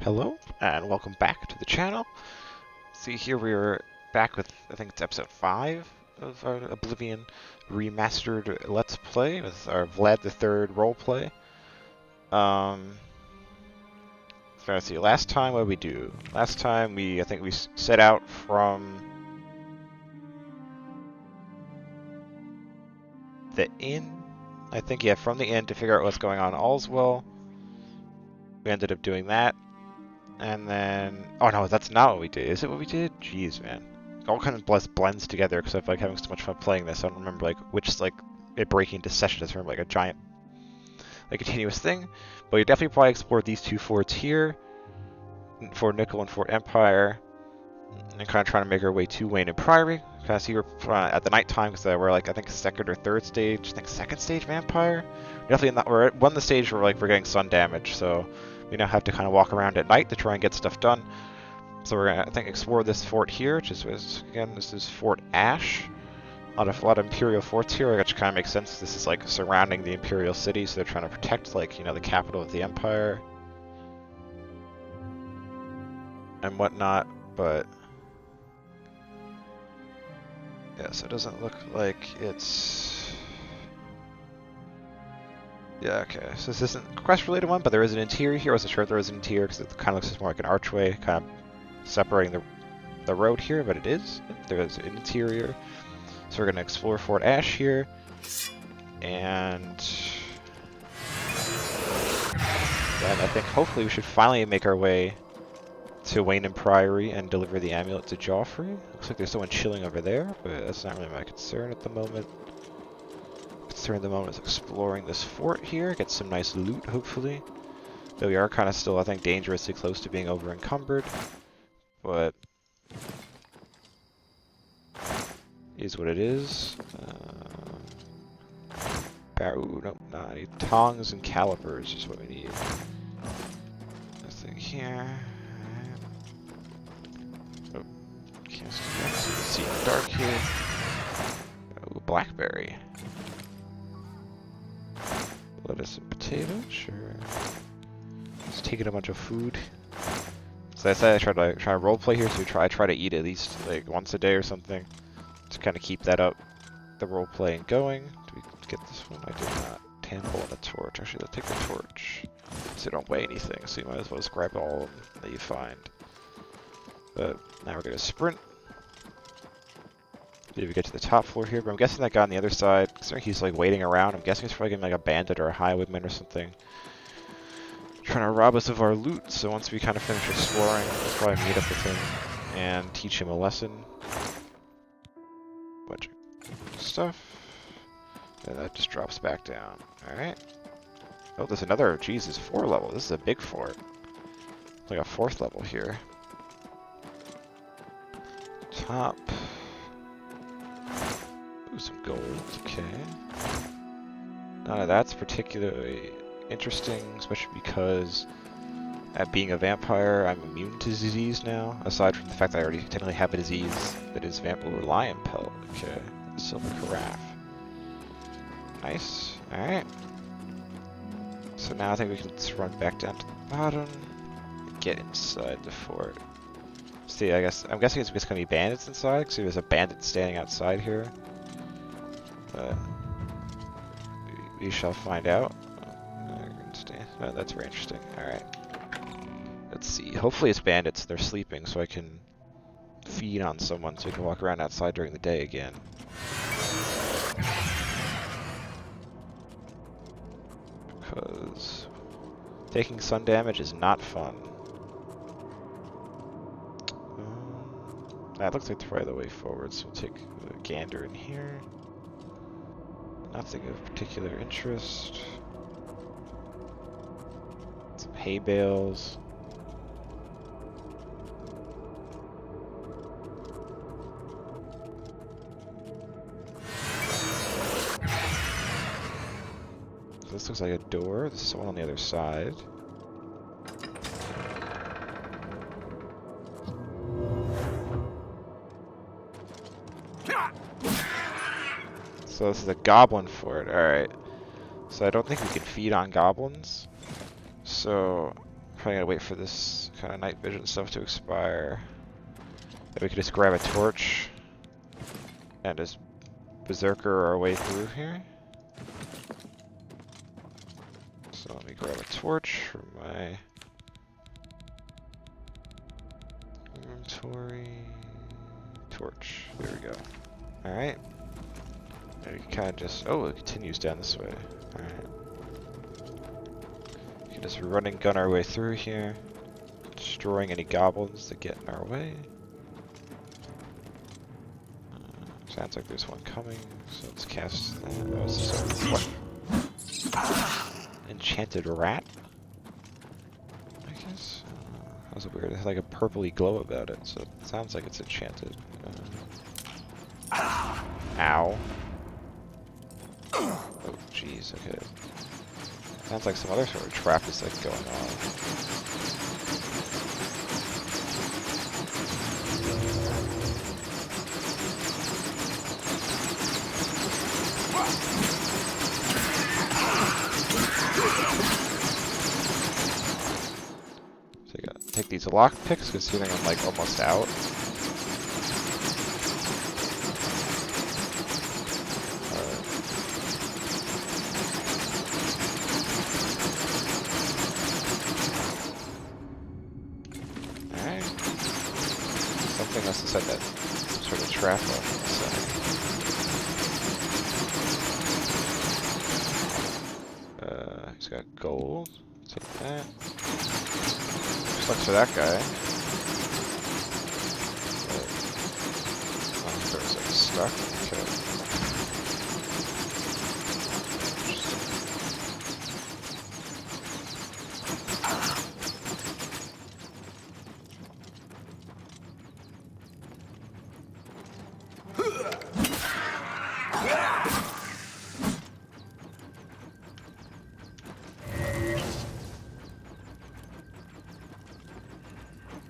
Hello, and welcome back to the channel. See, here we are back with, I think it's episode 5 of our Oblivion Remastered Let's Play with our Vlad the Third roleplay. So let's see, last time, what did we do? Last time, I think we set out from the inn. I think, yeah, from the inn to figure out what's going on. All's well. We ended up doing that. And then, oh no, that's not what we did. Is it what we did? Jeez, man. It all kind of blends together because I feel like having so much fun playing this. I don't remember like which it breaking into sessions from like a giant, continuous thing. But we definitely probably explored these two forts here, Fort Nickel and Fort Empire, and kind of trying to make our way to Wayne and Priory. Kind of see we're at the nighttime because we're like I think second or third stage. I think second stage vampire. Definitely not. We're at the stage where we're getting sun damage, so. We now have to kind of walk around at night to try and get stuff done. So we're gonna, I think, explore this fort here, which is, again, this is Fort Ash. A lot of Imperial forts here, which kind of makes sense. This is like surrounding the Imperial city, so they're trying to protect, like, the capital of the Empire and whatnot. But yeah, so it doesn't look like it's. Yeah, okay. So this isn't a quest-related one, but there is an interior here. I wasn't sure if there was an interior because it kind of looks more like an archway, kind of separating the road here, but it is. There is an interior. So we're going to explore Fort Ash here. And then I think hopefully we should finally make our way to Wayne and Priory and deliver the amulet to Jauffre. Looks like there's someone chilling over there, but that's not really my concern at the moment. Concern the moment is exploring this fort here, get some nice loot, hopefully. Though we are kind of still, I think, dangerously close to being over encumbered, but is what it is. Ooh, nope, I need tongs and calipers is what we need. This thing here. Oh, can't see the dark here. Oh, blackberry. Lettuce and potato, sure. Just taking a bunch of food. So I said I try to roleplay here, so I try to eat at least like once a day or something to kind of keep that up, the roleplaying going. Do we get this one? I did not. Tample and a torch. Actually, let's take the torch. So they don't weigh anything, so you might as well just grab all of them that you find. But now we're gonna sprint. Maybe we get to the top floor here, but I'm guessing that guy on the other side, considering he's like waiting around, I'm guessing he's probably getting like a bandit or a highwayman or something. Trying to rob us of our loot, so once we kind of finish exploring, we'll probably meet up with him and teach him a lesson. Bunch of stuff. And that just drops back down. Alright. Oh, there's another, Jesus, 4 level. This is a big fort. Like a 4th level here. Top. Ooh, some gold, okay. None of that's particularly interesting, especially because at being a vampire, I'm immune to disease now, aside from the fact that I already technically have a disease that is vampire lion pelt. Okay, silver carafe. Nice, alright. So now I think we can just run back down to the bottom and get inside the fort. See, I'm guessing it's just gonna be bandits inside, because there's a bandit standing outside here. But we shall find out. Oh, that's very interesting. Alright. Let's see. Hopefully it's bandits. They're sleeping, so I can feed on someone so we can walk around outside during the day again. Because taking sun damage is not fun. That looks like the right way forward, so we'll take a gander in here. Nothing of particular interest. Some hay bales. This looks like a door. There's someone on the other side. So this is a goblin fort. Alright. So I don't think we can feed on goblins. So Probably gotta wait for this kind of night vision stuff to expire. Maybe we could just grab a torch and just berserker our way through here. So let me grab a torch from my inventory. Torch. There we go. Alright. And we can kind of just... Oh, it continues down this way. Alright. We can just run and gun our way through here, destroying any goblins that get in our way. Sounds like there's one coming, so let's cast that. Oh, it's just a... What? Enchanted rat? I guess? That was weird. It had like a purpley glow about it, so it sounds like it's enchanted. Ow. Oh, jeez, okay. Sounds like some other sort of trap is like going on. So you gotta take these lock picks, considering I'm like almost out. Something must have set that sort of trap up. He's got gold. Take that. Sucks for that guy. There's like stuck. Okay.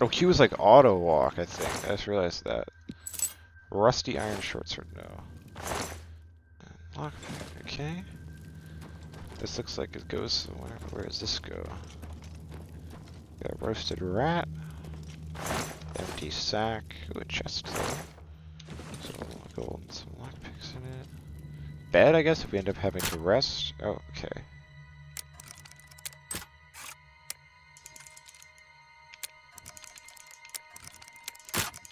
Oh, Q was like auto walk, I think. I just realized that. Rusty iron short sword, no. Lockpick, okay. This looks like it goes somewhere. Where does this go? Got roasted rat. Empty sack. Ooh, a chest though. So gold and some lockpicks in it. Bed, I guess, if we end up having to rest. Oh, okay.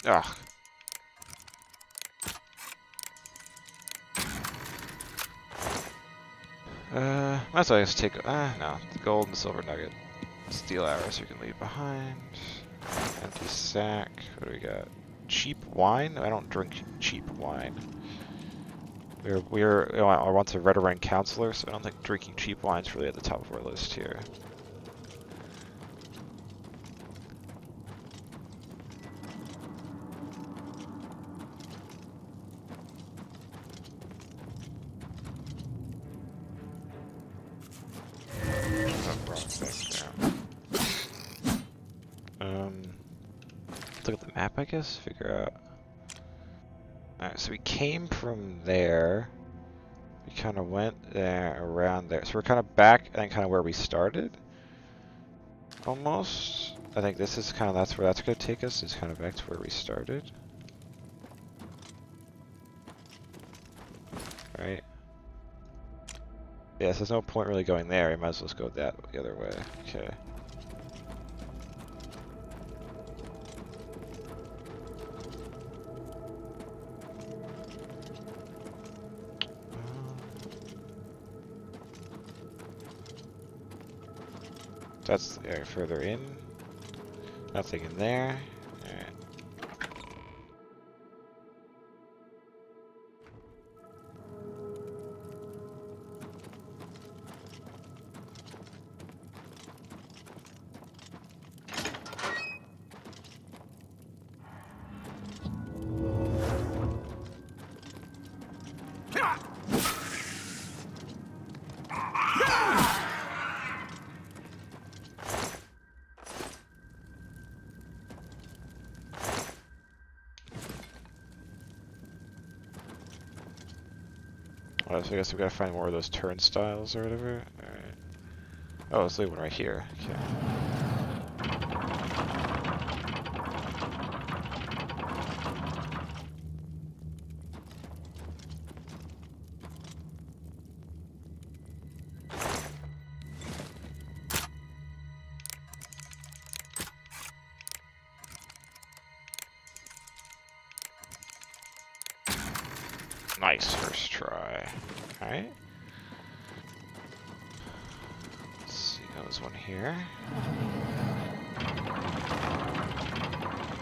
Ugh. Might as well just take, no, the gold and silver nugget. Steel arrows you can leave behind. Empty sack. What do we got? Cheap wine? I don't drink cheap wine. I want a Redoran counselor, so I don't think drinking cheap wine's really at the top of our list here. Look at the map, I guess, figure out. Alright, so we came from there. We kind of went there, around there. So we're kind of back and kind of where we started. Almost. I think this is kind of, that's where that's going to take us, is kind of back to where we started. Right. Yeah, so there's no point really going there. You might as well just go the other way. Okay. That's the area further in. Nothing in there. Alright. So I guess we gotta find more of those turnstiles or whatever. Alright. Oh, let's leave one right here. Okay. Nice first try. Alright. Let's see, there's one here.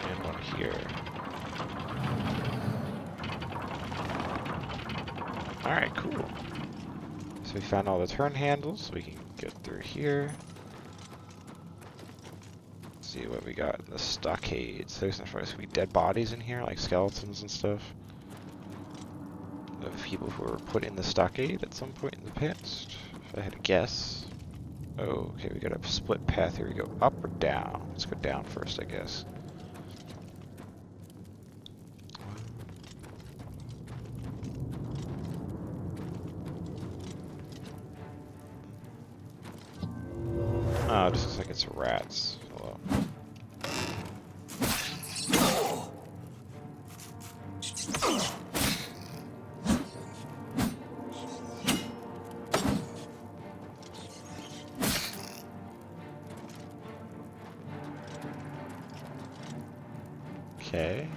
And one here. Alright, cool. So we found all the turn handles, so we can get through here. Let's see what we got in the stockade. So there's going to be dead bodies in here, like skeletons and stuff. Of people who were put in the stockade at some point in the past, if I had to guess. Oh, okay, we got a split path here. We go up or down? Let's go down first, I guess. Oh, it just looks like it's rats. Hello. Okay.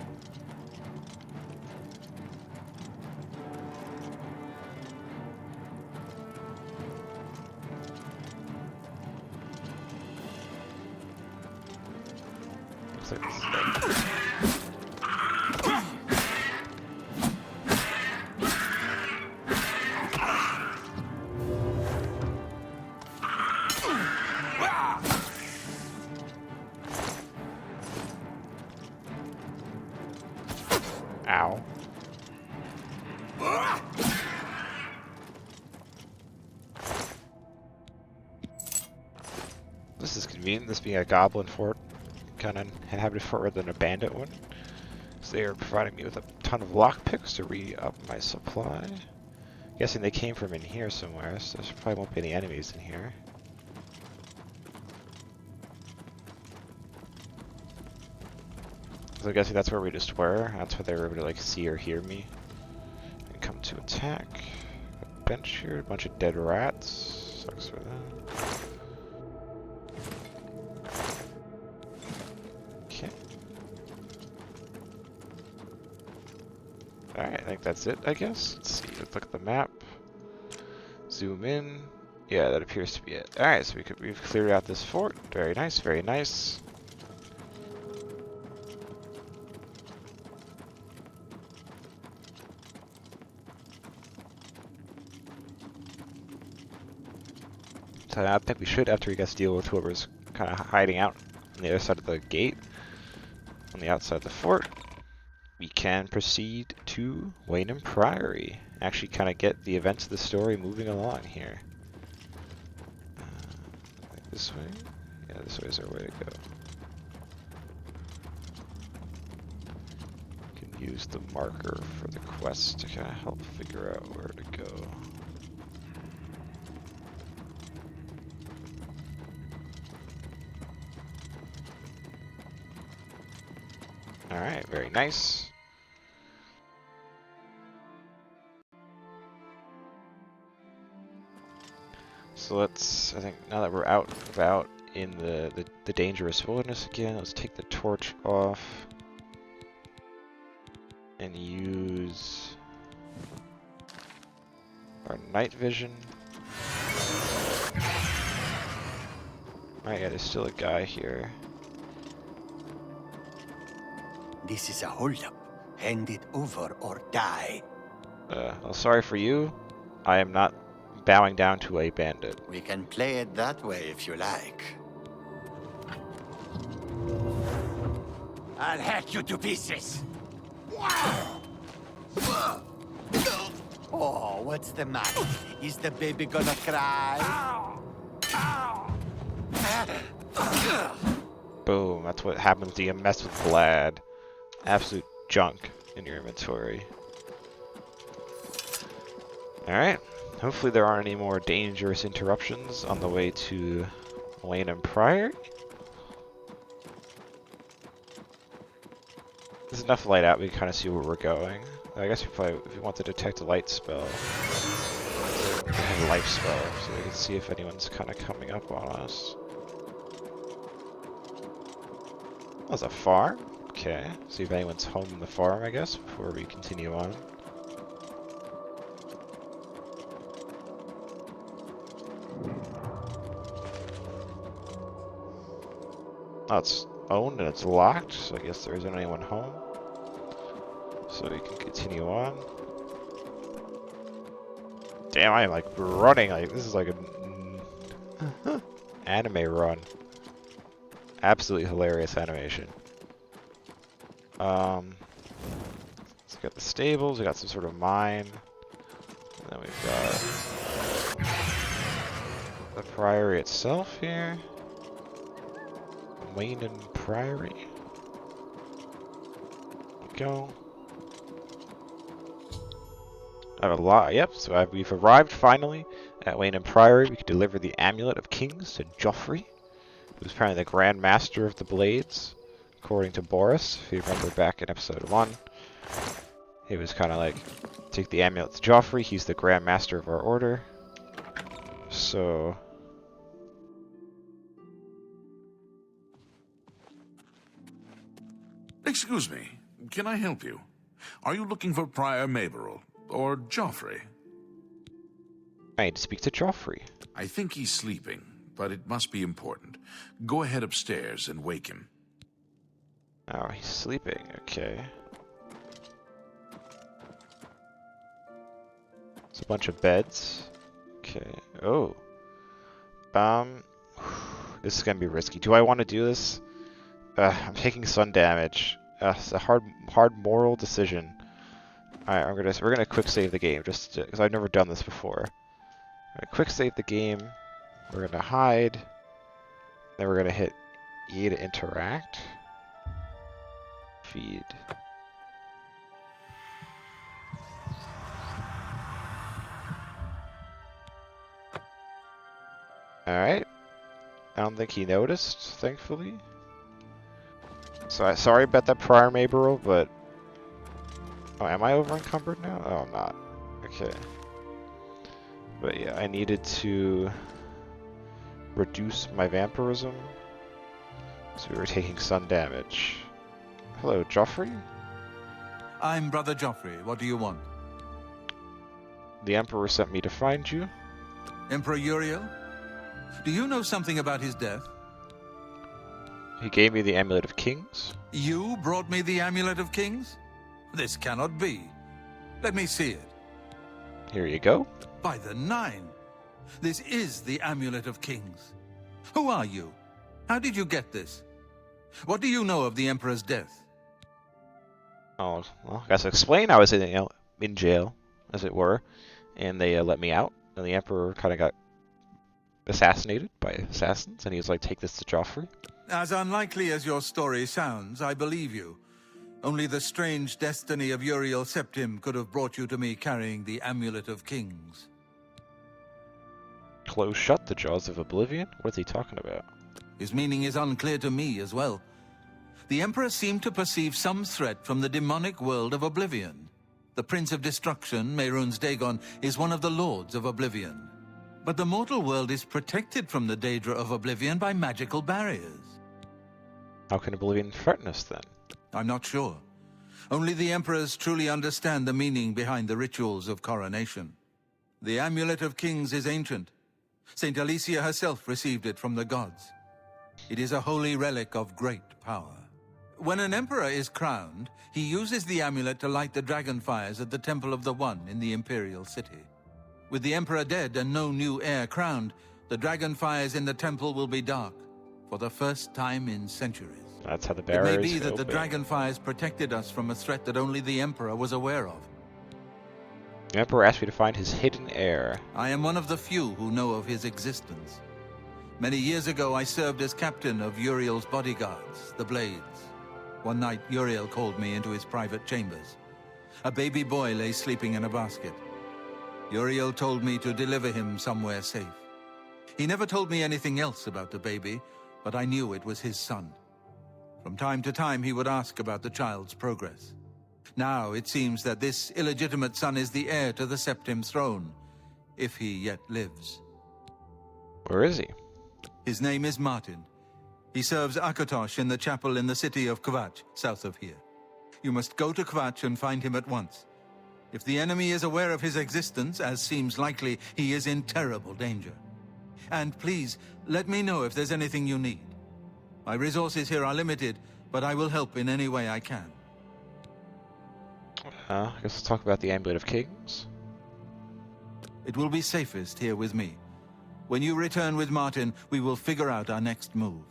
Looks like this is like... Ow. This is convenient, this being a goblin fort, kind of inhabited fort rather than a bandit one. So they are providing me with a ton of lockpicks to re-up my supply. Guessing they came from in here somewhere, so there probably won't be any enemies in here. So I'm guessing that's where we just were. That's where they were able to like see or hear me and come to attack. A bench here, a bunch of dead rats. Sucks for them. Okay. Alright, I think that's it, I guess. Let's see, let's look at the map. Zoom in. Yeah, that appears to be it. Alright, so we've cleared out this fort. Very nice, very nice. So I think we should, after we guys deal with whoever's kind of hiding out on the other side of the gate, on the outside of the fort, we can proceed to Waynham Priory. Actually kind of get the events of the story moving along here. This way? Yeah, this way is our way to go. We can use the marker for the quest to kind of help figure out where to go. Alright, very nice. So let's, I think now that we're out about in the dangerous wilderness again, let's take the torch off and use our night vision. Alright, yeah, there's still a guy here. This is a holdup. Hand it over or die. Well, sorry for you. I am not bowing down to a bandit. We can play it that way if you like. I'll hack you to pieces. Oh, what's the matter? Is the baby gonna cry? Boom, that's what happens when you mess with Vlad. Absolute junk in your inventory. Alright, hopefully there aren't any more dangerous interruptions on the way to Waynham Priory. There's enough light out, we can kind of see where we're going. I guess we probably, if we want to detect a light spell, we have a life spell, so we can see if anyone's kind of coming up on us. That's a farm? Okay, see if anyone's home in the farm, I guess, before we continue on. Oh, it's owned and it's locked, so I guess there isn't anyone home. So you can continue on. Damn, I am like running. Like this is like a anime run. Absolutely hilarious animation. Let's get the stables. We got some sort of mine. And then we've got the priory itself here. Wayne and Priory. There we go. I have a lot. Yep. So we've arrived finally at Wayne and Priory. We can deliver the Amulet of Kings to Jauffre, who's apparently the Grand Master of the Blades, according to Boris. If you remember back in episode 1, he was kind of like, take the amulet to Jauffre. He's the Grand Master of our order. So. Excuse me, can I help you? Are you looking for Prior Maberel or Jauffre? I need to speak to Jauffre. I think he's sleeping, but it must be important. Go ahead upstairs and wake him. Oh, he's sleeping. Okay. It's a bunch of beds. Okay. Oh. This is gonna be risky. Do I want to do this? I'm taking sun damage. It's a hard moral decision. Alright, we're gonna quick save the game just because I've never done this before. Quick save the game. We're gonna hide. Then we're gonna hit E to interact. Feed. Alright. I don't think he noticed, thankfully. So sorry about that prior Maberel, but... Oh, am I over encumbered now? Oh, I'm not. Okay. But yeah, I needed to reduce my vampirism. So we were taking sun damage. Hello, Jauffre? I'm Brother Jauffre. What do you want? The Emperor sent me to find you. Emperor Uriel? Do you know something about his death? He gave me the Amulet of Kings. You brought me the Amulet of Kings? This cannot be. Let me see it. Here you go. By the Nine! This is the Amulet of Kings. Who are you? How did you get this? What do you know of the Emperor's death? Oh, well, I guess explain. I was in jail, as it were, and they let me out. And the Emperor kind of got assassinated by assassins, and he was like, take this to Jauffre. As unlikely as your story sounds, I believe you. Only the strange destiny of Uriel Septim could have brought you to me carrying the Amulet of Kings. Close shut the jaws of Oblivion? What is he talking about? His meaning is unclear to me as well. The Emperor seemed to perceive some threat from the demonic world of Oblivion. The Prince of Destruction, Mehrunes Dagon, is one of the Lords of Oblivion. But the mortal world is protected from the Daedra of Oblivion by magical barriers. How can Oblivion threaten us then? I'm not sure. Only the Emperors truly understand the meaning behind the rituals of coronation. The Amulet of Kings is ancient. Saint Alicia herself received it from the gods. It is a holy relic of great power. When an emperor is crowned, he uses the amulet to light the dragon fires at the Temple of the One in the Imperial City. With the emperor dead and no new heir crowned, the dragon fires in the temple will be dark, for the first time in centuries. That's how the It barriers may be that the open. dragon fires protected us from a threat that only the emperor was aware of. The Emperor asked me to find his hidden heir. I am one of the few who know of his existence. Many years ago, I served as captain of Uriel's bodyguards, the Blades. One night, Uriel called me into his private chambers. A baby boy lay sleeping in a basket. Uriel told me to deliver him somewhere safe. He never told me anything else about the baby, but I knew it was his son. From time to time, he would ask about the child's progress. Now, it seems that this illegitimate son is the heir to the Septim throne, if he yet lives. Where is he? His name is Martin. He serves Akatosh in the chapel in the city of Kvatch, south of here. You must go to Kvatch and find him at once. If the enemy is aware of his existence, as seems likely, he is in terrible danger. And please, let me know if there's anything you need. My resources here are limited, but I will help in any way I can. I guess let's talk about the Amulet of Kings. It will be safest here with me. When you return with Martin, we will figure out our next move.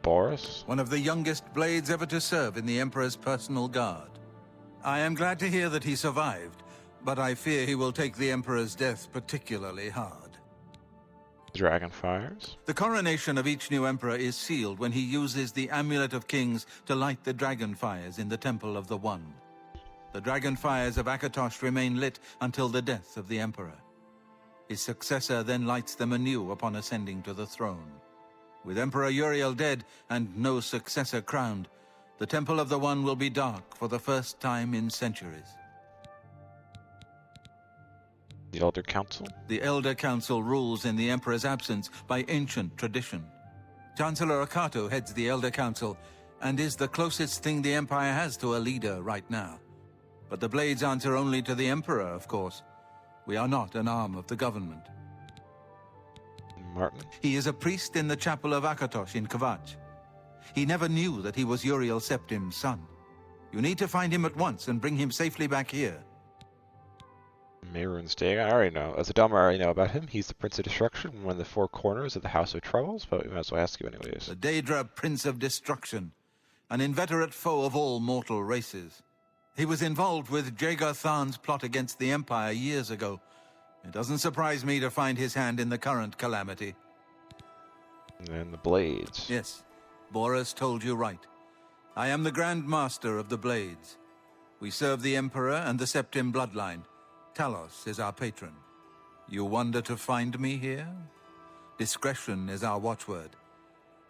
Boris? One of the youngest blades ever to serve in the Emperor's personal guard. I am glad to hear that he survived, but I fear he will take the Emperor's death particularly hard. Dragonfires? The coronation of each new Emperor is sealed when he uses the Amulet of Kings to light the dragonfires in the Temple of the One. The dragonfires of Akatosh remain lit until the death of the Emperor. His successor then lights them anew upon ascending to the throne. With Emperor Uriel dead and no successor crowned, the Temple of the One will be dark for the first time in centuries. The Elder Council? The Elder Council rules in the Emperor's absence by ancient tradition. Chancellor Akato heads the Elder Council and is the closest thing the Empire has to a leader right now. But the Blades answer only to the Emperor, of course. We are not an arm of the government. Martin? He is a priest in the chapel of Akatosh in Kvatch. He never knew that he was Uriel Septim's son. You need to find him at once and bring him safely back here. Mehrunes Dagon, I already know. As a Delmer, I already know about him. He's the Prince of Destruction, one of the four corners of the House of Troubles, but we might as well ask you anyways. The Daedra Prince of Destruction, an inveterate foe of all mortal races. He was involved with Jagar Tharn's plot against the Empire years ago. It doesn't surprise me to find his hand in the current calamity. And then the Blades. Yes, Boris told you right. I am the Grand Master of the Blades. We serve the Emperor and the Septim bloodline. Talos is our patron. You wonder to find me here? Discretion is our watchword.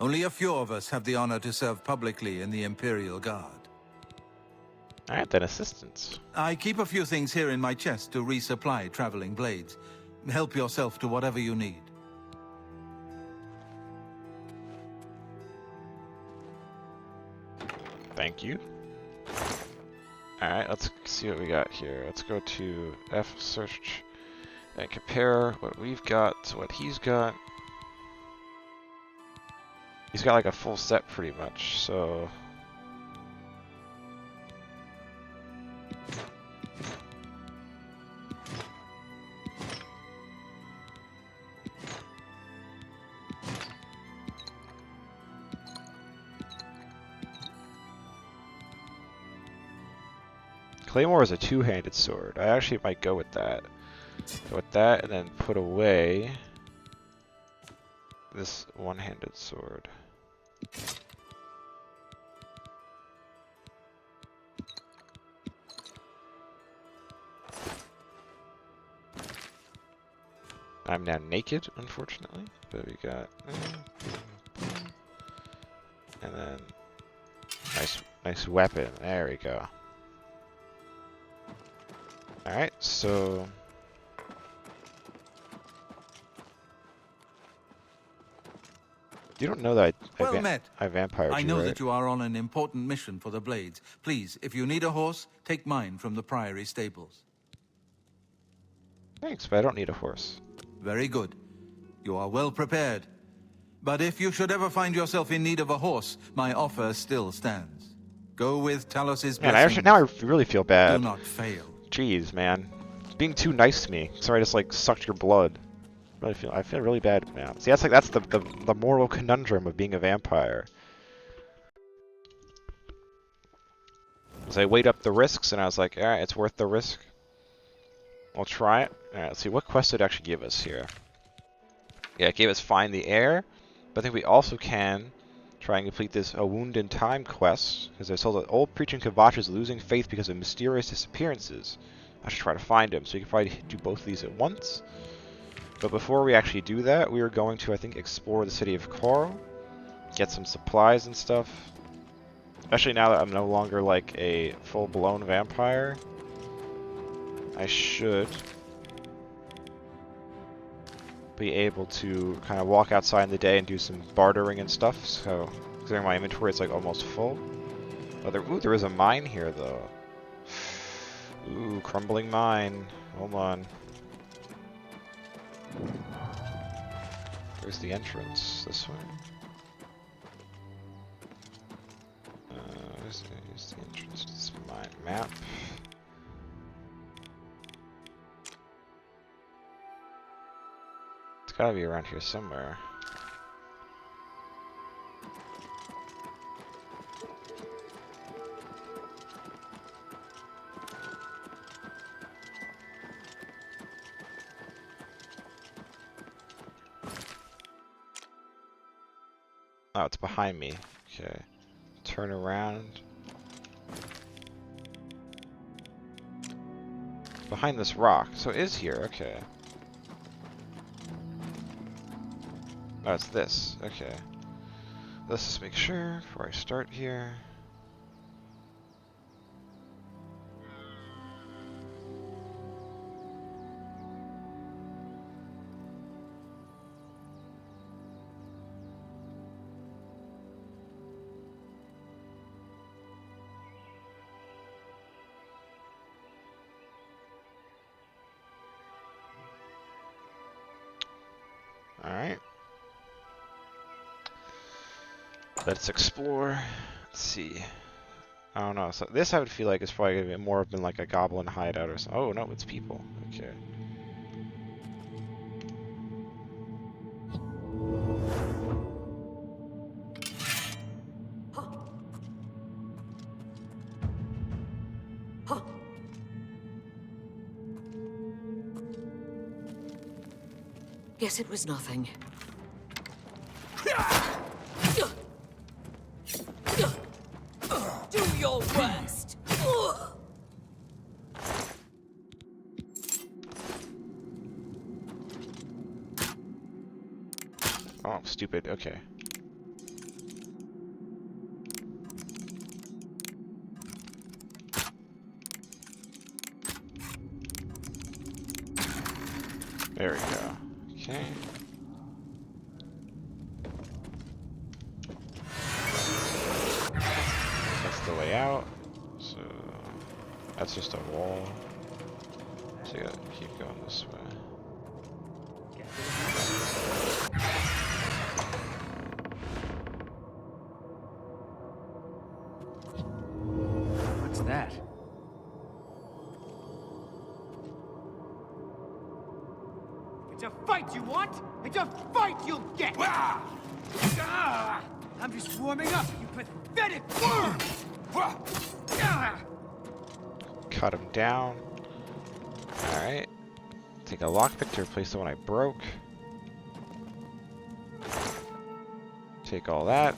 Only a few of us have the honor to serve publicly in the Imperial Guard. Alright, then assistance. I keep a few things here in my chest to resupply traveling blades. Help yourself to whatever you need. Thank you. Alright, let's see what we got here. Let's go to F search and compare what we've got to what he's got. He's got like a full set pretty much, so... Claymore is a two-handed sword. I actually might go with that. Go with that and then put away this one-handed sword. I'm now naked, unfortunately, but we got... And then... Nice weapon. There we go. Alright, so... You don't know that Well met. I vampired you, I know right? that you are on an important mission for the Blades. Please, if you need a horse, take mine from the Priory stables. Thanks, but I don't need a horse. Very good. You are well prepared. But if you should ever find yourself in need of a horse, my offer still stands. Go with Talos's Man, blessings. now I really feel bad. Do not fail. Jeez, man. Being too nice to me. Sorry, I just like sucked your blood. I feel really bad now. See, that's the moral conundrum of being a vampire. As I weighed up the risks, and I was like, alright, it's worth the risk. I'll try it. Alright, let's see, what quest did it actually give us here? Yeah, it gave us Find the Air, but I think we also can try and complete this A Wound in Time quest, because I saw that old preacher in Kvatch is losing faith because of mysterious disappearances. I should try to find him, so you can probably do both of these at once. But before we actually do that, we are going to, I think, explore the city of Chorrol, get some supplies and stuff. Especially now that I'm no longer like a full-blown vampire, I should be able to kind of walk outside in the day and do some bartering and stuff. So, considering my inventory is like almost full. Oh, there is a mine here though. Ooh, crumbling mine. Hold on. Where's the entrance? This way? So use the entrance to this map. It's gotta be around here somewhere. Oh, it's behind me. Okay. Turn around. Behind this rock. So it is here. Okay. Oh, it's this. Okay. Let's just make sure before I start here. Alright. Let's explore. Let's see. I don't know. So this I would feel like is probably gonna be more of been like a goblin hideout or something. Oh no, it's people. Okay. Guess it was nothing. Do your worst. Oh, stupid. Okay. There we go. Okay. That's the way out. So that's just a wall. So you gotta keep going this way. What's that? It's a fight you want? It's a fight you'll get! I'm just warming up, you pathetic worm! Cut him down. Alright. Take a lockpick to replace the one I broke. Take all that.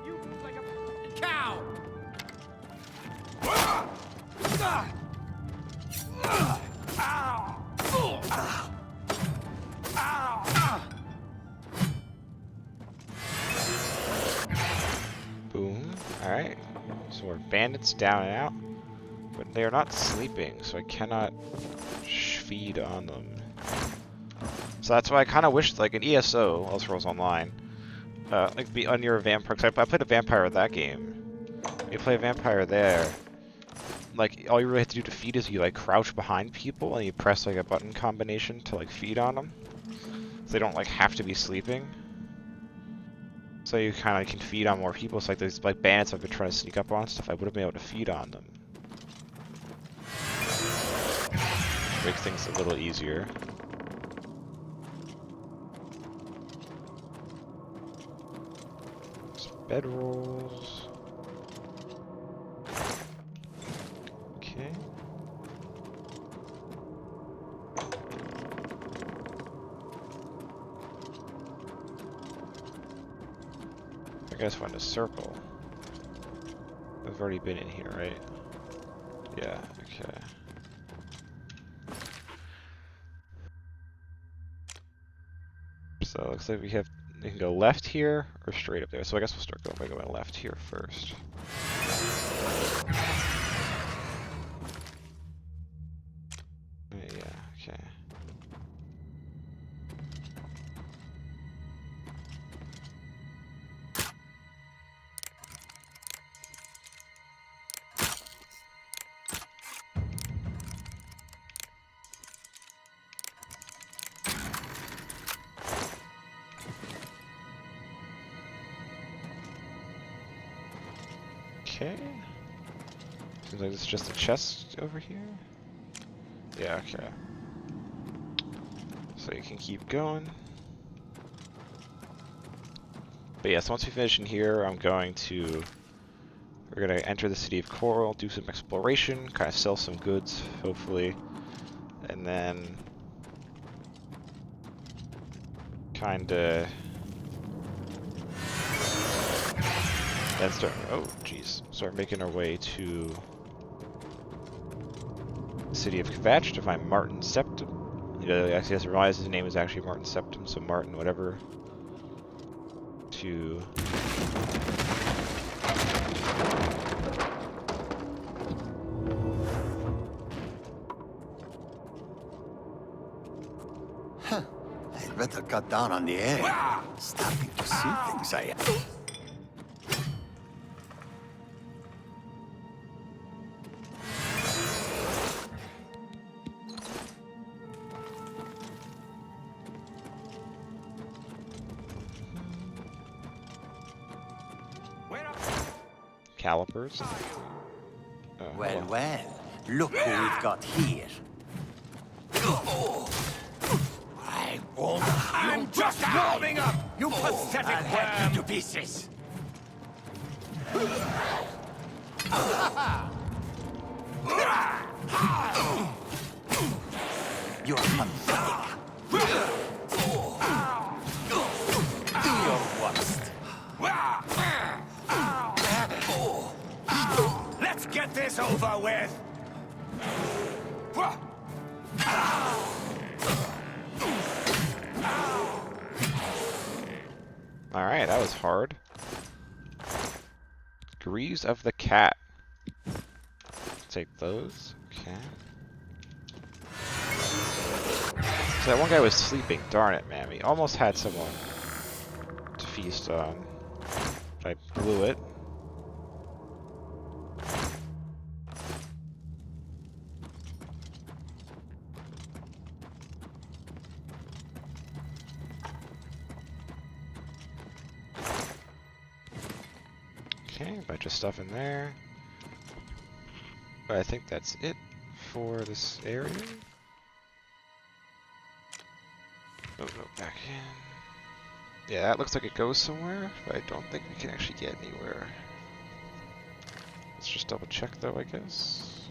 You move like a cow! Boom. Alright. So we're bandits down and out. But they are not sleeping, so I cannot feed on them. So that's why I kind of wish, like, an ESO, Elseworlds Online, like, be on your vampire, because I played a vampire with that game. You play a vampire there, like, all you really have to do to feed is you, like, crouch behind people, and you press, like, a button combination to, like, feed on them. So they don't, like, have to be sleeping. So you kind of can feed on more people. So, like, these, like, bandits I've been trying to sneak up on and stuff, I would have been able to feed on them. Makes things a little easier. Bedrolls. Okay. I guess find a circle. I've already been in here, right? Yeah, okay. So it looks like we can go left here or straight up there. So I guess we'll start going by going left here first. Yeah, okay. Okay. Seems like it's just a chest over here. Yeah, okay. So you can keep going. But yes, once we finish in here, we're gonna enter the city of Chorrol, do some exploration, kind of sell some goods, hopefully, and then kinda then start making our way to the city of Kvatch to find Martin Septim. You know, I guess I realized his name is actually Martin Septim, so Martin whatever. To I'd better cut down on the air. Starting to see things I am. calipers. Well, well. Look who we've got here. I won't. I'm just warming up, you pathetic I'll hack worm! you to pieces. You're pathetic. Do your worst. Let's get this over with! Alright, that was hard. Greaves of the cat. Take those. Okay. So that one guy was sleeping. Darn it, man. We almost had someone to feast on. I blew it. Okay, a bunch of stuff in there. But I think that's it for this area. Oh, no, back in. Yeah, that looks like it goes somewhere, but I don't think we can actually get anywhere. Let's just double check though, I guess.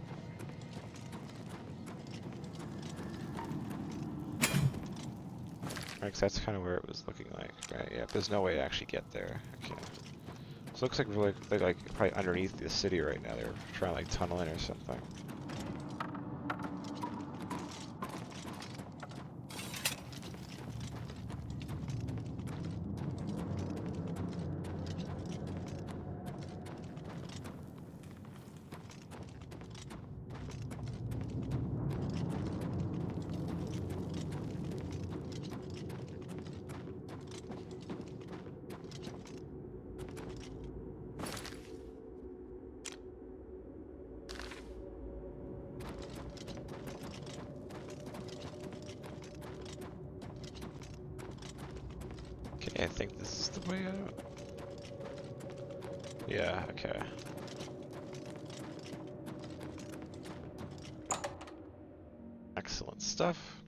Right, 'cause that's kind of where it was looking like, right? Yeah, there's no way to actually get there. Okay. So it looks like we're like probably underneath the city right now. They're trying to like tunnel in or something. Okay, I think this is the way out. Yeah, okay. Excellent stuff.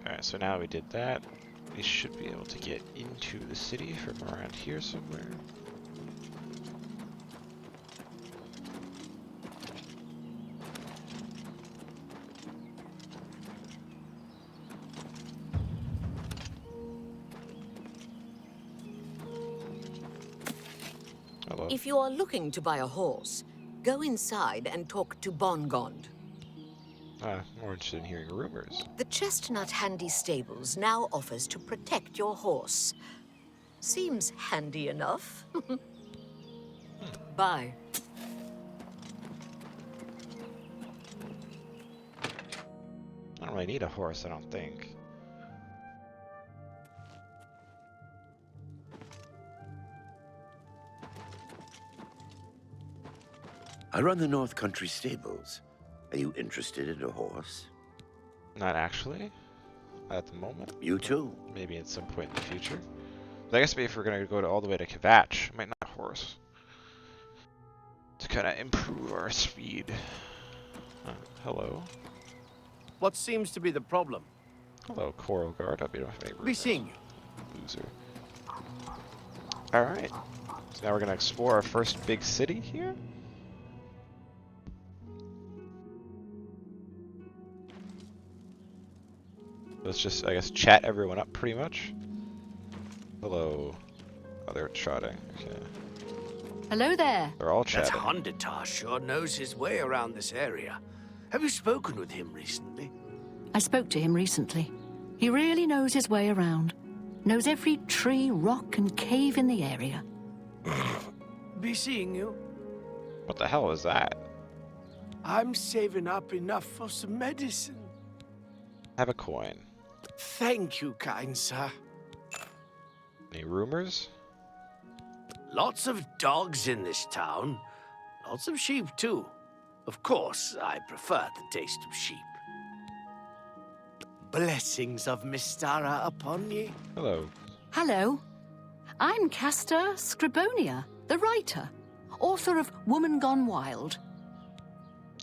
Alright, so now we did that. We should be able to get into the city from around here somewhere. Hello. If you are looking to buy a horse, go inside and talk to Bongond. More interested in hearing rumors. The Chestnut Handy Stables now offers to protect your horse. Seems handy enough. Bye. I don't really need a horse, I don't think. I run the North Country Stables. Are you interested in a horse? Not actually. At the moment. You too. Maybe at some point in the future. But I guess maybe if we're gonna go all the way to Kvatch, I might not have a horse. To kind of improve our speed. Hello. What seems to be the problem? Hello, Chorrol guard. Hope you don't have any rumors. Be seeing you. Loser. Alright. So now we're gonna explore our first big city here. Let's just, I guess, chat everyone up pretty much. Hello. Oh, they're chatting. Okay. Hello there. They're all That chatting. Honditar sure knows his way around this area. Have you spoken with him recently? I spoke to him recently. He really knows his way around. Knows every tree, rock, and cave in the area. Be seeing you. What the hell is that? I'm saving up enough for some medicine. Have a coin. Thank you, kind sir. Any rumors? Lots of dogs in this town. Lots of sheep, too. Of course, I prefer the taste of sheep. Blessings of Mystara upon ye. Hello. Hello. I'm Castor Scribonia, the writer, author of Woman Gone Wild.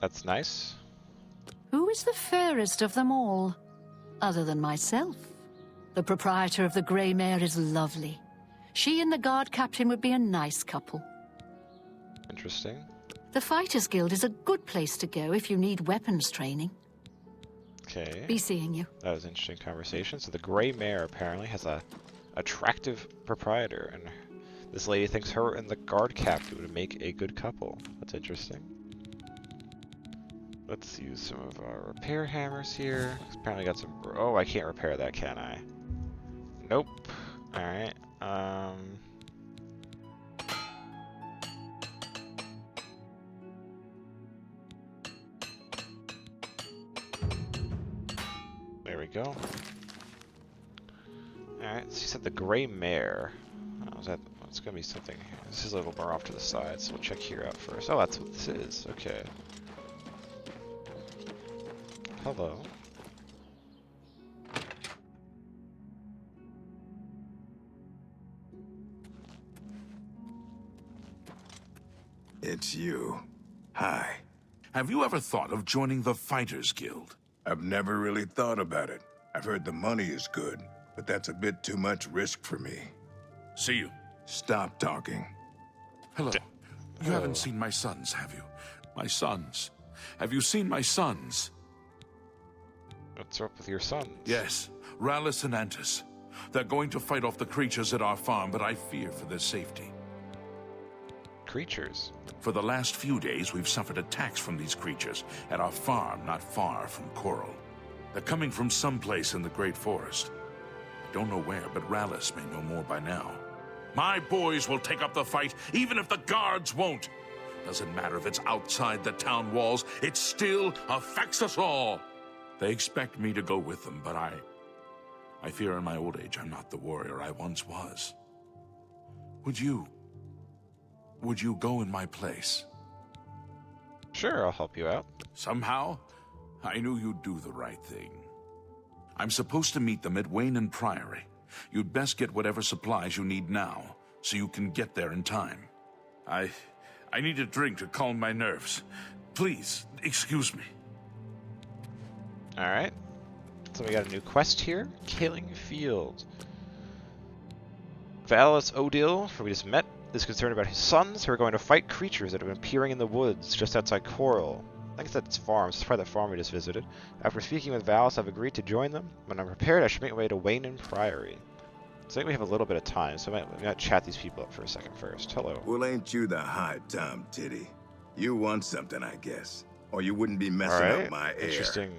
That's nice. Who is the fairest of them all, other than myself? The proprietor of the Grey Mare is lovely. She and the guard captain would be a nice couple. Interesting. The Fighters Guild is a good place to go if you need weapons training. Okay. Be seeing you. That was an interesting conversation. So the Grey Mare apparently has a attractive proprietor, and this lady thinks her and the guard captain would make a good couple. That's interesting. Let's use some of our repair hammers here. Apparently got some... Oh, I can't repair that, can I? Nope. Alright. There we go. Alright, so you said the Grey Mare. Oh, is that... It's gonna be something here. This is a little more off to the side, so we'll check here out first. Oh, that's what this is. Okay. Hello. It's you. Hi. Have you ever thought of joining the Fighters Guild? I've never really thought about it. I've heard the money is good, but that's a bit too much risk for me. See you. Stop talking. Hello. You haven't seen my sons, have you? My sons. Have you seen my sons? What's up with your sons? Yes, Rallis and Antis. They're going to fight off the creatures at our farm, but I fear for their safety. Creatures? For the last few days, we've suffered attacks from these creatures at our farm not far from Chorrol. They're coming from someplace in the Great Forest. I don't know where, but Rallis may know more by now. My boys will take up the fight, even if the guards won't. Doesn't matter if it's outside the town walls, it still affects us all. They expect me to go with them, but I fear in my old age I'm not the warrior I once was. Would you go in my place? Sure, I'll help you out. Somehow, I knew you'd do the right thing. I'm supposed to meet them at Wayne Priory. You'd best get whatever supplies you need now, so you can get there in time. I need a drink to calm my nerves. Please, excuse me. Alright. So we got a new quest here. Killing Field. Valis Odil, who we just met, is concerned about his sons who are going to fight creatures that have been appearing in the woods just outside Chorrol. I think it's farm, so it's probably that farm we just visited. After speaking with Valis, I've agreed to join them. When I'm prepared, I should make my way to Wayne Priory. So I think we have a little bit of time, so we might chat these people up for a second first. Hello. Well, ain't you the hot Tom Titty? You want something, I guess. or you wouldn't be messing Alright, up my air. interesting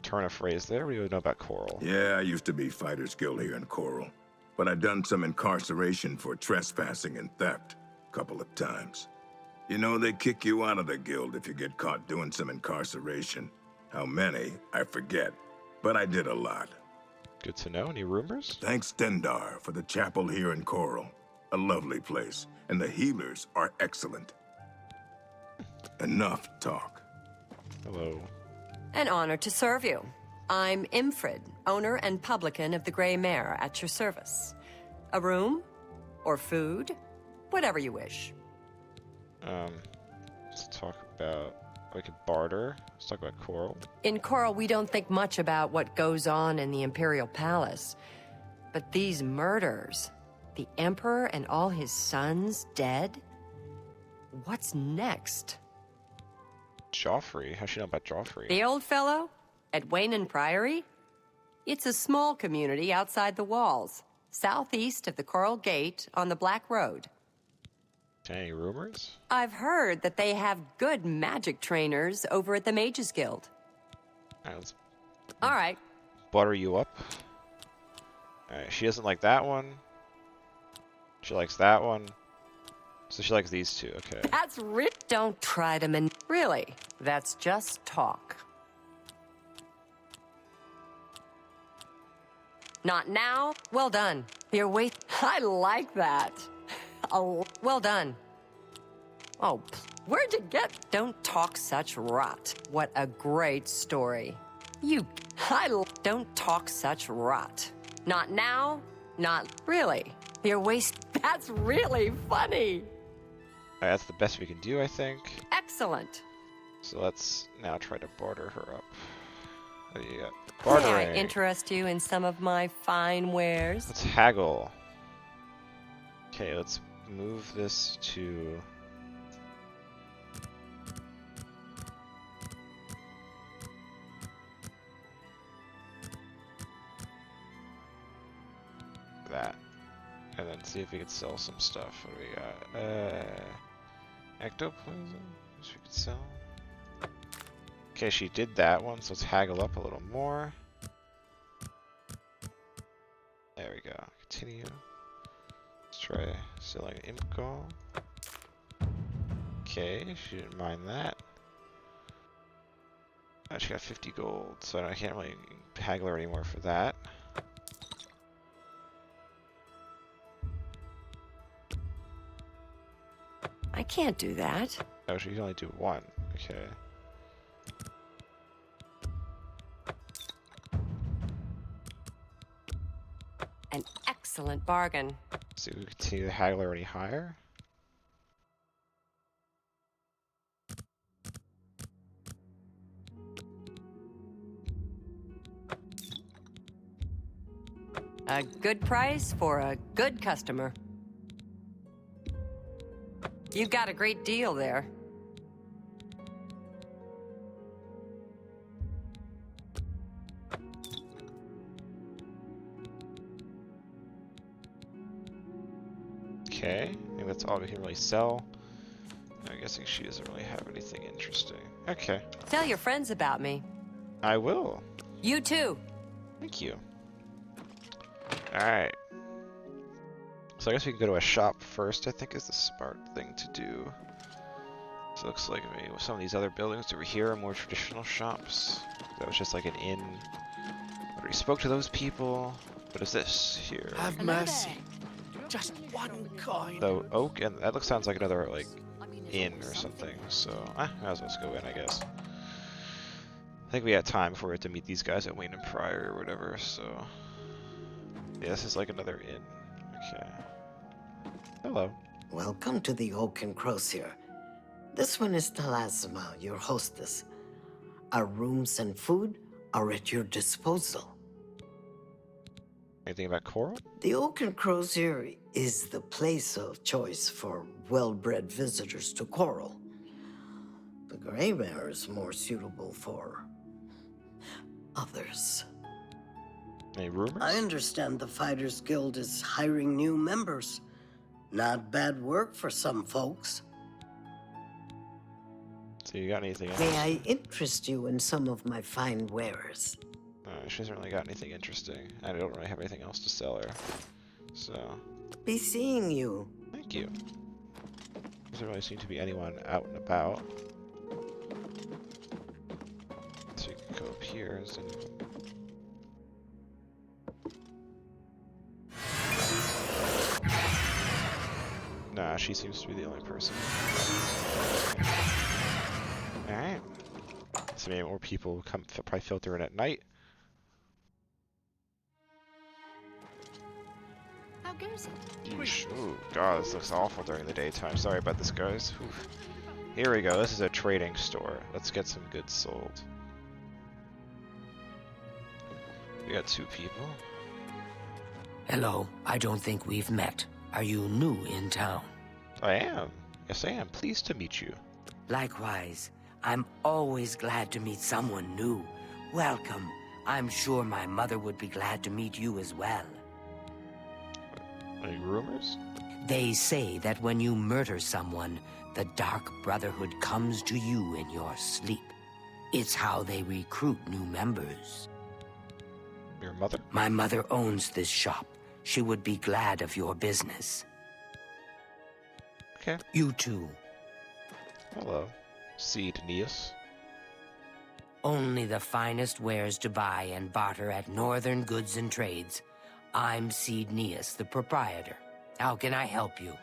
turn of phrase there. What do you know about Chorrol? Yeah, I used to be Fighters Guild here in Chorrol, but I've done some incarceration for trespassing and theft a couple of times. You know, they kick you out of the guild if you get caught doing some incarceration. How many, I forget, but I did a lot. Good to know. Any rumors? Thanks, Dendar, for the chapel here in Chorrol. A lovely place, and the healers are excellent. Enough talk. Hello. An honor to serve you. I'm Imfrid, owner and publican of the Grey Mare, at your service. A room? Or food? Whatever you wish. Let's talk about... We could barter. Let's talk about Chorrol. In Chorrol, we don't think much about what goes on in the Imperial Palace. But these murders... The Emperor and all his sons dead? What's next? Jauffre? How's she know about Jauffre? The old fellow? At Wayne Priory? It's a small community outside the walls, southeast of the Coral Gate on the Black Road. Any rumors? I've heard that they have good magic trainers over at the Mages Guild. Alright, let's All right. butter you up. Alright, she doesn't like that one. She likes that one. So she likes these two, okay. That's rich. Don't try to Really, that's just talk. Not now? Well done. You're I like that. Oh, well done. Oh, where'd you get? Don't talk such rot. What a great story. Don't talk such rot. Not now? Not really. You're That's really funny. Alright, that's the best we can do, I think. Excellent. So let's now try to barter her up. What do you got? May Bartering. I interest you in some of my fine wares? Let's haggle. Okay, let's move this to... that. And then see if we could sell some stuff. What do we got? Ectoplasm? Which we could sell. Okay, she did that one, so let's haggle up a little more. There we go. Continue. Let's try selling Imco. Okay, she didn't mind that. She got 50 gold, so I can't really haggle her anymore for that. I can't do that. Oh, she can only do one. Okay. An excellent bargain. See if we continue to haggle her any higher. A good price for a good customer. You got a great deal there. Okay, I think that's all we can really sell. I'm guessing she doesn't really have anything interesting. Okay. Tell your friends about me. I will. You too. Thank you. Alright. So I guess we can go to a shop first, I think is the smart thing to do. So it looks like maybe some of these other buildings over here are more traditional shops. That was just like an inn. I already spoke to those people. What is this here? Have mercy. Just one coin. The oak, and that sounds like another like inn or something. So might as well just go in, I guess. I think we had time before we had to meet these guys at Wayne and Priory or whatever. So yeah, this is like another inn. Okay. Hello. Welcome to the Oak and Crozier. This one is Talasima, your hostess. Our rooms and food are at your disposal. Anything about Chorrol? The Oak and Crozier is the place of choice for well-bred visitors to Chorrol. The Grey Mare is more suitable for others. Any rumors? I understand the Fighters Guild is hiring new members. Not bad work for some folks. See So you got anything May interesting? I interest you in some of my fine wares? She hasn't really got anything interesting. I don't really have anything else to sell her. So, Be seeing you. thank you. Doesn't really seem to be anyone out and about. So you can go up here. Is anyone... Nah, she seems to be the only person. Alright. So maybe more people come probably filter in at night. How goes it? Yeesh. Ooh, God, this looks awful during the daytime. Sorry about this, guys. Oof. Here we go. This is a trading store. Let's get some goods sold. We got 2 people. Hello, I don't think we've met. Are you new in town? I am. Yes, I am. Pleased to meet you. Likewise, I'm always glad to meet someone new. Welcome. I'm sure my mother would be glad to meet you as well. Any rumors? They say that when you murder someone, the Dark Brotherhood comes to you in your sleep. It's how they recruit new members. Your mother? My mother owns this shop. She would be glad of your business. Okay. You too. Hello. Seed Neas. Only the finest wares to buy and barter at Northern Goods and Trades. I'm Seed Neas, the proprietor. How can I help you?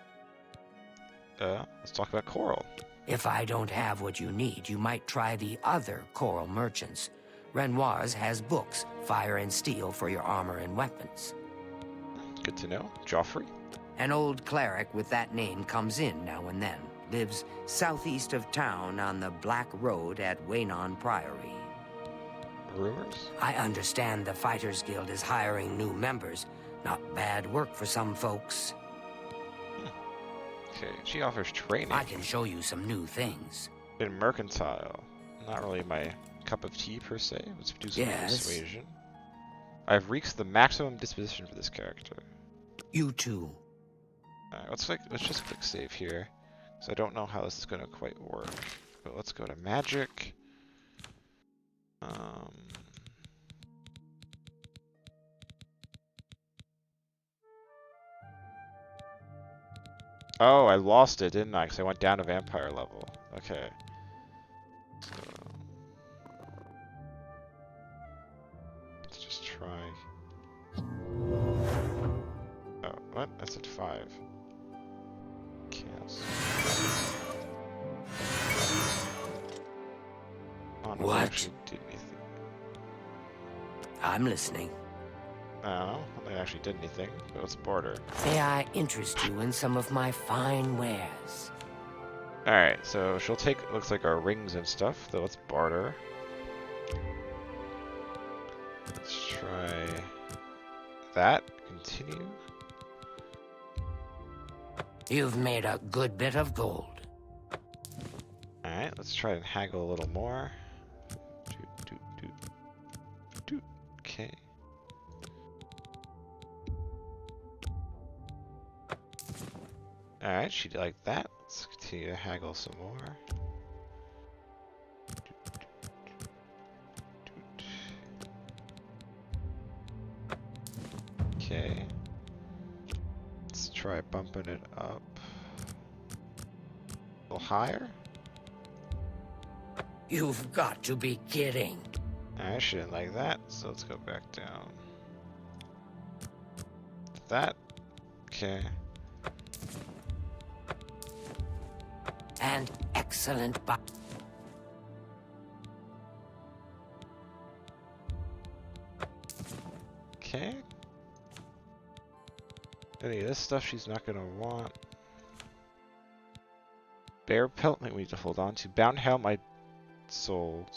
Let's talk about Chorrol. If I don't have what you need, you might try the other Chorrol merchants. Renoir's has books, fire and steel for your armor and weapons. Good to know. Jauffre? An old cleric with that name comes in now and then. Lives southeast of town on the Black Road at Waynon Priory. Rumors? I understand the Fighters Guild is hiring new members. Not bad work for some folks. Okay, she offers training. I can show you some new things. In mercantile. Not really my cup of tea per se. Let's do some persuasion. I've reached the maximum disposition for this character. You too. Alright, let's just click save here. So I don't know how this is gonna quite work. But let's go to magic. Oh, I lost it, didn't I? Because I went down to vampire level. Okay. So let's just try. Oh, what? That's at 5. Cancel. Oh, no, What? I actually did anything. I'm listening. No, I don't think I actually did anything, but let's barter. May I interest you in some of my fine wares? Alright, so she'll take, looks like our rings and stuff, though let's barter. Let's try that. Continue. You've made a good bit of gold. Alright, let's try and haggle a little more. Okay. Alright, she did like that. Let's continue to haggle some more. Okay. Let's try bumping it up a little higher. You've got to be kidding. Alright, she didn't like that, so let's go back down. That. Okay. And excellent Okay. Any of this stuff she's not gonna want. Bear pelt, we need to hold on to. Bound helm I sold.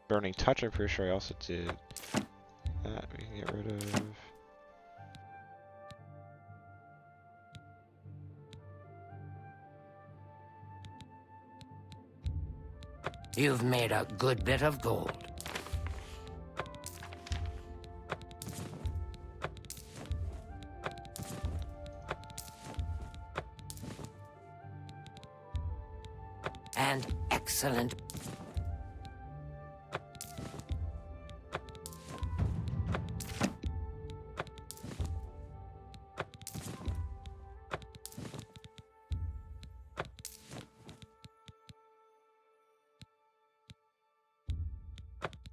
Burning touch, I'm pretty sure I also did. That we can get rid of. You've made a good bit of gold. and excellent.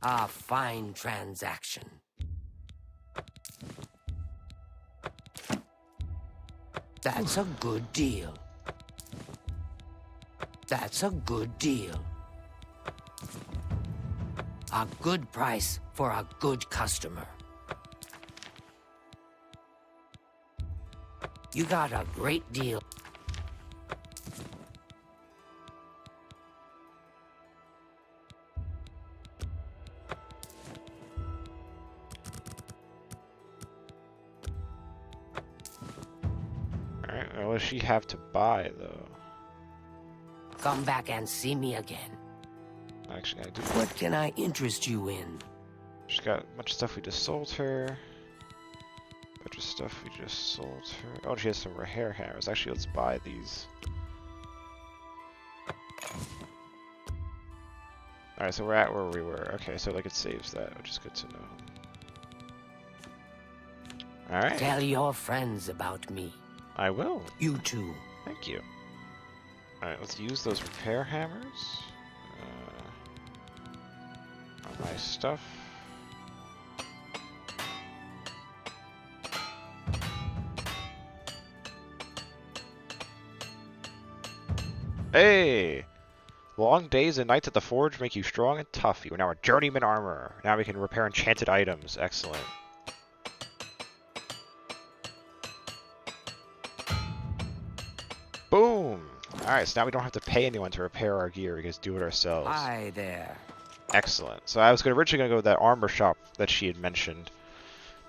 A fine transaction. That's a good deal. That's a good deal. A good price for a good customer. You got a great deal. Alright, what does she have to buy, though? Come back and see me again. Actually, I do. What can I interest you in? She's got a bunch of stuff we just sold her. Bunch of stuff we just sold her. Oh, she has some hair hammers. Actually, let's buy these. Alright, so we're at where we were. Okay, so like it saves that, which is good to know. Alright. Tell your friends about me. I will. You too. Thank you. Alright, let's use those repair hammers. On my stuff. Hey! Long days and nights at the forge make you strong and tough. You are now a journeyman armorer. Now we can repair enchanted items. Excellent. Boom! Alright, so now we don't have to pay anyone to repair our gear. We can just do it ourselves. Hi there. Excellent. So I was originally going to go to that armor shop that she had mentioned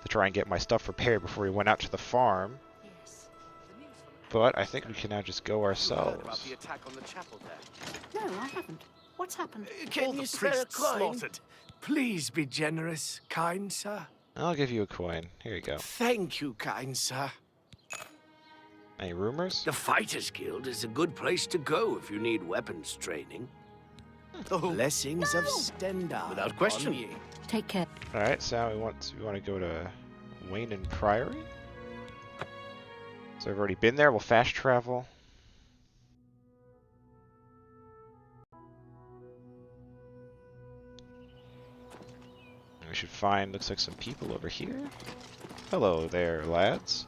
to try and get my stuff repaired before we went out to the farm. But I think we can now just go ourselves. About the attack on the chapel there. No, I haven't. What's happened? All the priests slaughtered. Please be generous, kind sir. I'll give you a coin. Here you go. Thank you, kind sir. Any rumors? The Fighters Guild is a good place to go if you need weapons training. The blessings of Stendhal. Without question. Take care. Alright, so now we want to go to Wayne and Priory. So I've already been there. We'll fast travel. And we should find, looks like some people over here. Hello there, lads.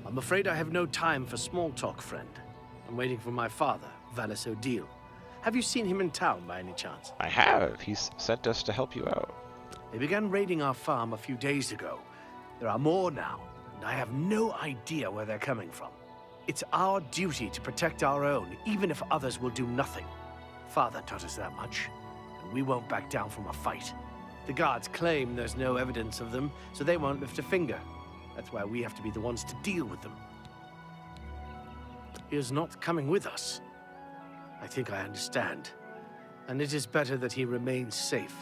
I'm afraid I have no time for small talk, friend. I'm waiting for my father, Valis O'Deal. Have you seen him in town by any chance? I have. He's sent us to help you out. They began raiding our farm a few days ago. There are more now, and I have no idea where they're coming from. It's our duty to protect our own, even if others will do nothing. Father taught us that much, and we won't back down from a fight. The guards claim there's no evidence of them, so they won't lift a finger. That's why we have to be the ones to deal with them. He is not coming with us. I think I understand. And it is better that he remains safe.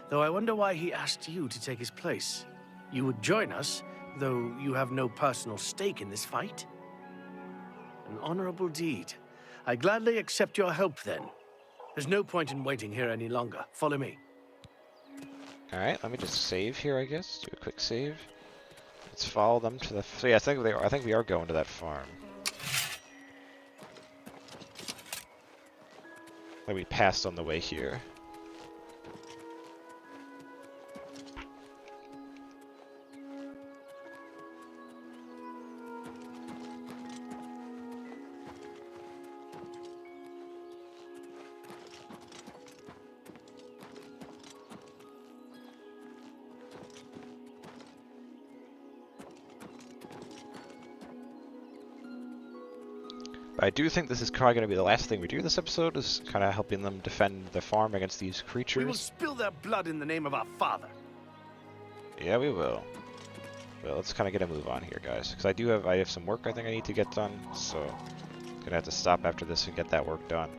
Though I wonder why he asked you to take his place. You would join us, though you have no personal stake in this fight? An honorable deed. I gladly accept your help then. There's no point in waiting here any longer. Follow me. Alright, let me just save here, I guess. Do a quick save. Let's follow them to the... So yeah, I think we are going to that farm. Like we passed on the way here. I do think this is probably going to be the last thing we do this episode, is kind of helping them defend the farm against these creatures. We will spill their blood in the name of our father. Yeah, we will. But let's kind of get a move on here, guys, because I have some work I think I need to get done, so I'm gonna have to stop after this and get that work done.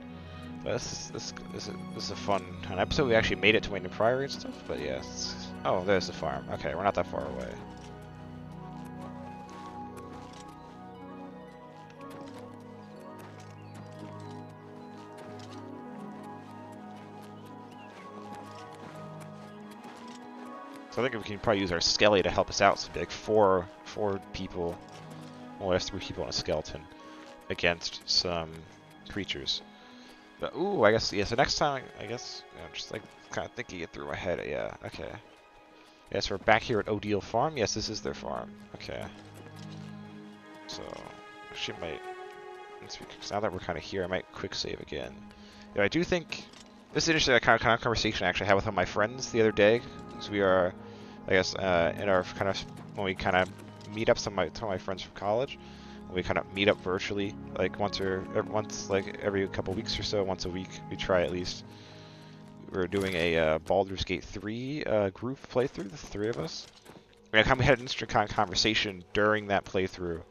But this is a fun episode. We actually made it to Wayne and Priory and stuff, but yeah. Oh, there's the farm. Okay, we're not that far away. So I think we can probably use our skelly to help us out. So it'd be like four people. Well, there's 3 people and a skeleton against some creatures. But ooh, I guess yeah. So next time, I guess I'm just like kind of thinking it through my head. Yeah. Okay. Yes, we're back here at Odile Farm. Yes, this is their farm. Okay. So actually, might now that we're kind of here, I might quick save again. Yeah, I do think this is interesting. Kind of conversation I actually had with one of my friends the other day. Because we are, I guess, in our kind of when we kind of meet up some of my friends from college. We kind of meet up virtually, like once like every couple weeks or so, once a week. We try at least. We're doing a Baldur's Gate 3 group playthrough, the 3 of us. We had an interesting kind of conversation during that playthrough.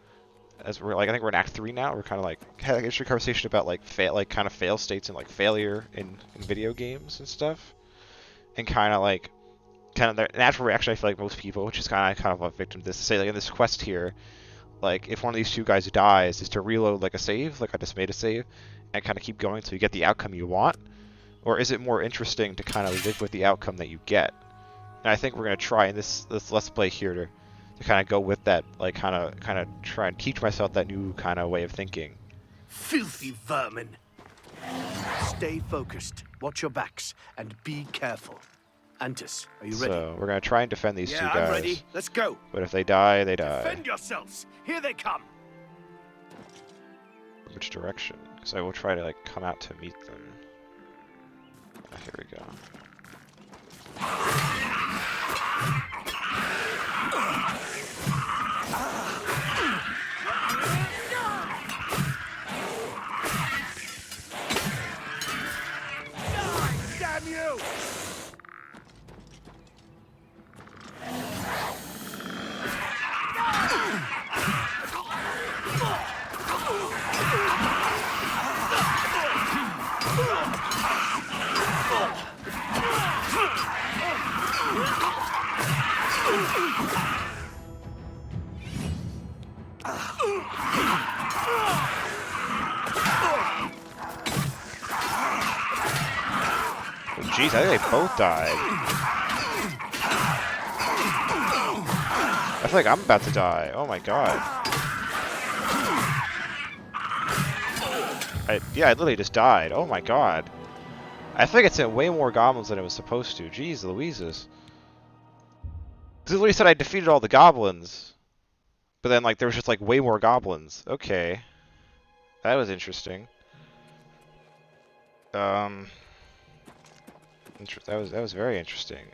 As we're like, I think we're in Act 3 now. We're kind of like had an interesting conversation about like kind of fail states and like failure in video games and stuff, and kind of the natural reaction I feel like most people, which is kind of a victim to this, to say like in this quest here, like if one of these 2 guys dies, is to reload like a save, like I just made a save, and kind of keep going until you get the outcome you want, or is it more interesting to kind of live with the outcome that you get? And I think we're gonna try in this Let's Play here to kind of go with that, like kind of try and teach myself that new kind of way of thinking. Filthy vermin! Stay focused, watch your backs, and be careful. Antis, are you ready? So we're gonna try and defend these 2 guys. Yeah, I'm ready. Let's go. But if they die, they die. Defend yourselves. Here they come. Which direction? Because I will try to like come out to meet them. Oh, here we go. Damn you! Jeez, I think they both died. I feel like I'm about to die. Oh my god. Yeah, I literally just died. Oh my god. I think it sent way more goblins than it was supposed to. Jeez Louises. It literally said I defeated all the goblins. But then, like, there was just, like, way more goblins. Okay. That was interesting. That was very interesting.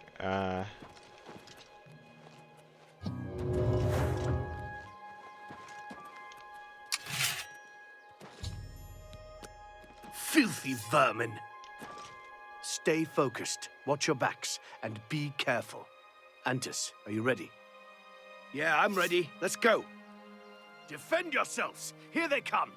Filthy vermin! Stay focused, watch your backs, and be careful. Antis, are you ready? Yeah, I'm ready. Let's go. Defend yourselves. Here they come.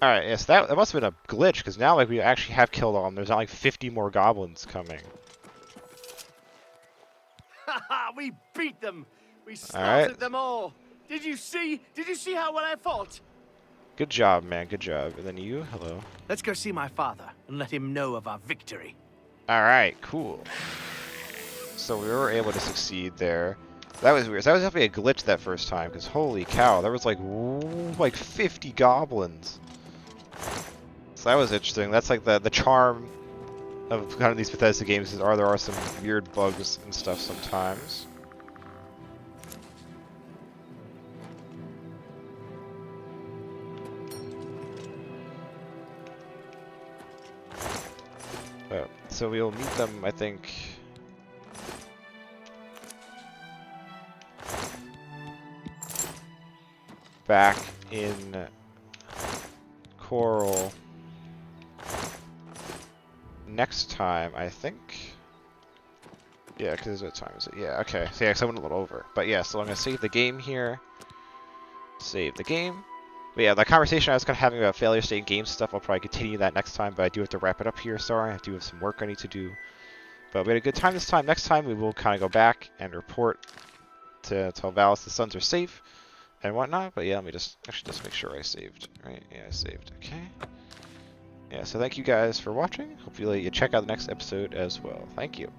Alright, yes, that must have been a glitch, because now like we actually have killed all of them. There's not like 50 more goblins coming. Haha, we beat them! We slaughtered them all! Did you see how well I fought? Good job, man, good job. And then you, hello. Let's go see my father and let him know of our victory. Alright, cool. So we were able to succeed there. That was weird. That was definitely a glitch that first time, because holy cow, there was like 50 goblins. So that was interesting. That's like the charm of kind of these Bethesda games is there are some weird bugs and stuff sometimes. So we'll meet them, I think, back in Chorrol next time, I think. Yeah, because what time is it? Yeah, okay. So yeah, 'cause I went a little over. But yeah, so I'm going to save the game here. Save the game. But yeah, the conversation I was kind of having about failure state game stuff, I'll probably continue that next time, but I do have to wrap it up here, sorry. I do have some work I need to do. But we had a good time this time. Next time, we will kind of go back and report to tell Valis the sons are safe and whatnot. But yeah, let me just actually just make sure I saved, right? Yeah, I saved. Okay. Yeah, so thank you guys for watching. Hopefully you check out the next episode as well. Thank you.